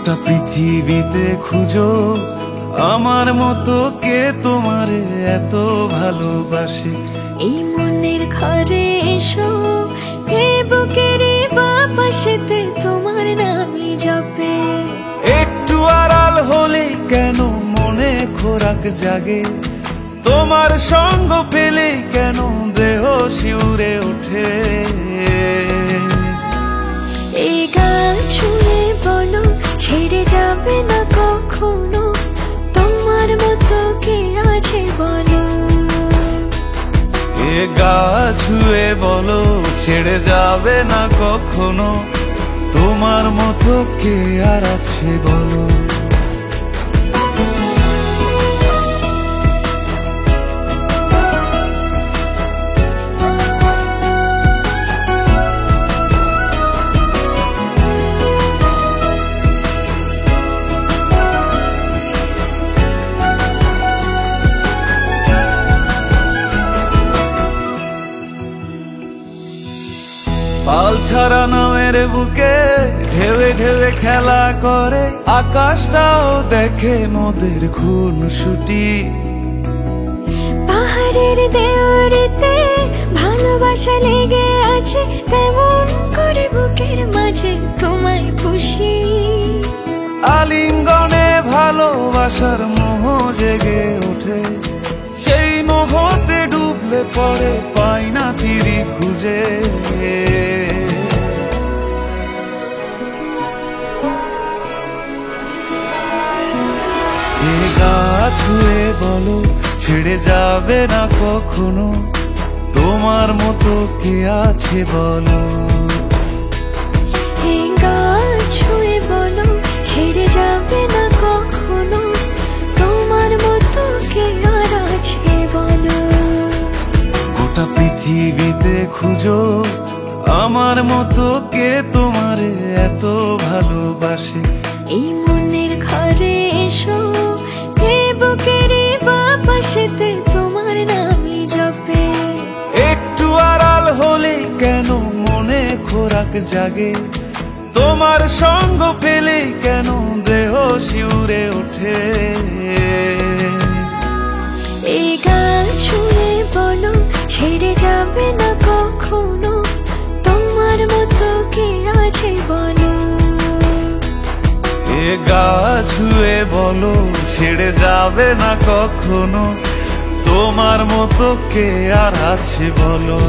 গোটা পৃথিবীতে খুঁজো আমার মতো কে তোমারে এত ভালোবাসে। এই মনের ঘরে এসো, এই বুকের বাপাশেতে তোমার নামই জপে। একটু আড়াল হলেই কেন মনে খোরাক জাগে, তোমার সঙ্গ পেলেই কেন দেহ শিউরে ওঠে। এই গান ছুঁয়ে বলো ছেড়ে যাবে না কখনো, তোমার মতো কে আছে বলো। এ গা ছুঁয়ে বলো ছেড়ে যাবে না কখনো, তোমার মতো কে আর আছে বলো। পাল ছাড়া নামের বুকে ঢেউে ঢেউে খেলা করে, আকাশটাও দেখে মোদের খুনসুটি। পাহাড়ের দেওয়ারিতে ভালোবাসা লেগে আছে, তেমন করে বুকের মাঝে তোমায় পুষি। আলিঙ্গনে ভালোবাসার মোহ জেগে ওঠে, সেই মোহতে ডুবলে পরে পাই না ফিরি খুঁজে। এ গা ছুঁয়ে বলো ছেড়ে যাবে না কখনো, তোমার মতো কে আছে বলো। এই গান ছুঁয়ে বলো ছেড়ে যাবে না কখনো, তোমার মতো কে আর আছে বলো। গোটা পৃথিবীতে খুঁজো আমার মতো কে তোমারে এত ভালোবাসে। এই মনের ঘরে এসো, এই বুকের বাপাশেতে তোমার নামই জপে। একটু আড়াল হলেই কেন মনে খোরাক জাগে, তোমার সঙ্গ পেলেই কেন দেহ শিউরে ওঠে। এই গান ছুঁয়ে বলো ছেড়ে যাবে না কখনো, তোমার মতো কে আছে বলো। এ গা ছুঁয়ে বলো ছেড়ে যাবে না কখনো, তোমার মতো কে আর আছে বলো।